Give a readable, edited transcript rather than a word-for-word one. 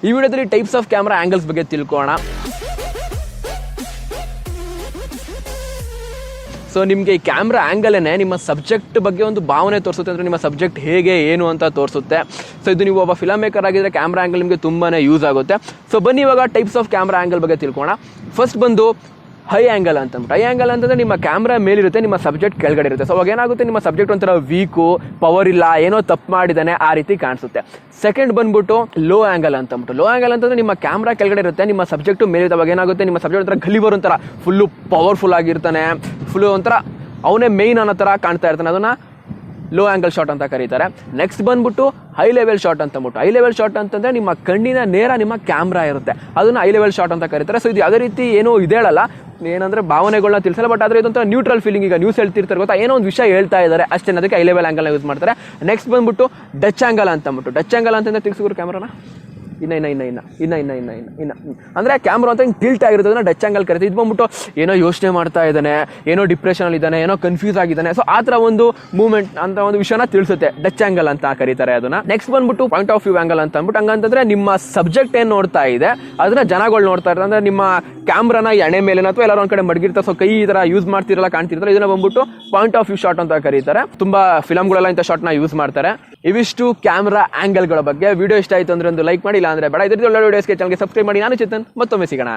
ಈ ವಿಡಿಯೋದಲ್ಲಿ types of camera angles ಬಗ್ಗೆ ತಿಳ್ಕೊಳ್ಳೋಣ. ಸೊ ನಿಮಗೆ ಈ ಕ್ಯಾಮ್ರಾ ಆ್ಯಂಗಲೇ ನಿಮ್ಮ ಸಬ್ಜೆಕ್ಟ್ ಬಗ್ಗೆ ಒಂದು ಭಾವನೆ ತೋರಿಸುತ್ತೆ, ಅಂದರೆ ನಿಮ್ಮ ಸಬ್ಜೆಕ್ಟ್ ಹೇಗೆ ಏನು ಅಂತ ತೋರಿಸುತ್ತೆ. ಸೊ ಇದು ನೀವು ಒಬ್ಬ ಫಿಲಮ್ ಮೇಕರ್ ಆಗಿದ್ದರೆ ಕ್ಯಾಮ್ರಾ ಆ್ಯಂಗಲ್ ನಿಮಗೆ ತುಂಬಾ ಯೂಸ್ ಆಗುತ್ತೆ. ಸೊ ಬನ್ನಿ ಇವಾಗ ಟೈಪ್ಸ್ ಆಫ್ ಕ್ಯಾಮ್ರಾ ಆ್ಯಂಗಲ್ ಬಗ್ಗೆ ತಿಳ್ಕೊಳ್ಳೋಣ. ಫಸ್ಟ್ ಬಂದು ಹೈ ಆ್ಯಂಗಲ್ ಅಂತಂದ್ಬಿಟ್ಟು. ಹೈ ಆ್ಯಂಗಲ್ ಅಂತಂದರೆ ನಿಮ್ಮ ಕ್ಯಾಮ್ರಾ ಮೇಲಿರುತ್ತೆ, ನಿಮ್ಮ ಸಬ್ಜೆಕ್ಟ್ ಕೆಳಗಡೆ ಇರುತ್ತೆ. ಸೊ ಅವಾಗ ಏನಾಗುತ್ತೆ, ನಿಮ್ಮ ಸಬ್ಜೆಕ್ಟ್ ಒಂಥರ ವೀಕು, ಪವರ್ ಇಲ್ಲ, ಏನೋ ತಪ್ಪು ಮಾಡಿದ್ದಾನೆ ಆ ರೀತಿ ಕಾಣಿಸುತ್ತೆ. ಸೆಕೆಂಡ್ ಬಂದ್ಬಿಟ್ಟು ಲೋ ಆ್ಯಂಗಲ್ ಅಂತಂದ್ಬಿಟ್ಟು. ಲೋ ಆ್ಯಂಗಲ್ ಅಂತಂದರೆ ನಿಮ್ಮ ಕ್ಯಾಮ್ರಾ ಕೆಳಗಡೆ ಇರುತ್ತೆ, ನಿಮ್ಮ ಸಬ್ಜೆಕ್ಟು ಮೇಲಿರುತ್ತೆ. ಅವಾಗ ಏನಾಗುತ್ತೆ, ನಿಮ್ಮ ಸಬ್ಜೆಕ್ಟ್ ಒಂಥರ ಗಲಿಬರ್ ಒಂಥರ ಫುಲ್ಲು ಪವರ್ಫುಲ್ ಆಗಿರ್ತಾನೆ, ಫುಲ್ಲು ಒಂಥರ ಅವನೇ ಮೇಯ್ನ್ ಅನ್ನೋ ಥರ ಕಾಣ್ತಾ ಇರ್ತಾನೆ. ಅದನ್ನು ಲೋ ಆ್ಯಂಗಲ್ ಶಾಟ್ ಅಂತ ಕರೀತಾರೆ. ನೆಕ್ಸ್ಟ್ ಬಂದ್ಬಿಟ್ಟು ಹೈ ಲೆವೆಲ್ ಶಾಟ್ ಅಂತಂದ್ಬಿಟ್ಟು. ಹೈ ಲೆವೆಲ್ ಶಾಟ್ ಅಂತಂದರೆ ನಿಮ್ಮ ಕಣ್ಣಿನ ನೇರ ನಿಮ್ಮ ಕ್ಯಾಮ್ರಾ ಇರುತ್ತೆ, ಅದನ್ನು ಹೈ ಲೆವೆಲ್ ಶಾಟ್ ಅಂತ ಕರೀತಾರೆ. ಸೊ ಇದು ಯಾವುದೇ ರೀತಿ ಏನೋ ಇದೇಳಲ್ಲ, ಏನಂದರೆ ಭಾವನೆಗಳನ್ನ ತಿಳಿಸಲ್ಲ, ಬಟ್ ಆದರೆ ಇದೊಂಥರ ನ್ಯೂಟ್ರಲ್ ಫೀಲಿಂಗ್. ಈಗ ನ್ಯೂಸ್ ಹೇಳ್ತಿರ್ತಾರೆ ಗೊತ್ತಾ, ಏನೋ ಒಂದು ವಿಷಯ ಹೇಳ್ತಾ ಇದ್ದಾರೆ ಅಷ್ಟೇ, ಅದಕ್ಕೆ ಹೈ ಲೆವೆಲ್ ಆ್ಯಂಗಲ್ನ ಯೂಸ್ ಮಾಡ್ತಾರೆ. ನೆಕ್ಸ್ಟ್ ಬಂದ್ಬಿಟ್ಟು ಡಚ್ ಆ್ಯಂಗಲ್ ಅಂತಂದ್ಬಿಟ್ಟು. ಡಚ್ ಆ್ಯಂಗಲ್ ಅಂತಂದರೆ ತಿಳಿಸಿದ್ರು ಕ್ಯಾಮ್ರಾನ ಇನ್ನ ಅಂದರೆ ಕ್ಯಾಮ್ರಾ ಅಂತ ಹಿಂಗೆ ಟಿಲ್ಟ್ ಆಗಿರೋದನ್ನ ಡಚ್ ಆ್ಯಂಗಲ್ ಕರೀತಾರೆ. ಇದು ಬಂದ್ಬಿಟ್ಟು ಏನೋ ಯೋಚನೆ ಮಾಡ್ತಾ ಇದ್ದಾನೆ, ಏನೋ ಡಿಪ್ರೆಷನಲ್ಲಿ ಇದ್ದಾನೆ, ಏನೋ ಕನ್ಫ್ಯೂಸ್ ಆಗಿದ್ದಾನೆ, ಸೊ ಆ ಥರ ಒಂದು ಮೂಮೆಂಟ್ ಅಂತ ಒಂದು ವಿಷಯನ ತಿಳಿಸುತ್ತೆ, ಡಚ್ ಆ್ಯಂಗಲ್ ಅಂತ ಕರೀತಾರೆ ಅದನ್ನ. ನೆಕ್ಸ್ಟ್ ಬಂದ್ಬಿಟ್ಟು ಪಾಯಿಂಟ್ ಆಫ್ ವ್ಯೂ ಆ್ಯಂಗಲ್ ಅಂತ ಅಂದ್ಬಿಟ್ಟು. ಹಂಗಂತಂದ್ರೆ ನಿಮ್ಮ ಸಬ್ಜೆಕ್ಟ್ ಏನು ನೋಡ್ತಾ ಇದೆ ಅದನ್ನ ಜನಗಳು ನೋಡ್ತಾ ಇರ್ತಾರೆ. ಅಂದ್ರೆ ನಿಮ್ಮ ಕ್ಯಾಮ್ರಾನ ಎಣೆ ಮೇಲೆ ಅಥವಾ ಎಲ್ಲರೂ ಒಂದ್ ಕಡೆ ಮಡಗಿರ್ತಾರೆ, ಸೊ ಕೈ ಈ ಥರ ಯೂಸ್ ಮಾಡ್ತಿರಲ್ಲ, ಕಾಣ್ತಿರ್ತಾರೆ. ಇದನ್ನ ಬಂದ್ಬಿಟ್ಟು ಪಾಯಿಂಟ್ ಆಫ್ ವ್ಯೂ ಶಾಟ್ ಅಂತ ಕರೀತಾರೆ. ತುಂಬಾ ಫಿಲಮ್ಗಳೆಲ್ಲ ಇಂಥ ಶಾಟ್ನ ಯೂಸ್ ಮಾಡ್ತಾರೆ. ಇವಿಷ್ಟು ಕ್ಯಾಮ್ರಾ ಆ್ಯಂಗಲ್ಗಳ ಬಗ್ಗೆ. ವಿಡಿಯೋ ಇಷ್ಟ ಆಯಿತು ಅಂದ್ರೆ ಒಂದು ಲೈಕ್ ಮಾಡಿ, ಇಲ್ಲ ಅಂದ್ರೆ ಬೇಡ. ಇದರಲ್ಲಿ ಒಳ್ಳೆ ವಿಡಿಯೋಸ್ಗೆ ಚಾನಲ್ಗೆ ಸಬ್ಸ್ಕ್ರೈಬ್ ಮಾಡಿ. ನಾನು ಚೇತನ್, ಮತ್ತೊಮ್ಮೆ ಸಿಗೋಣ.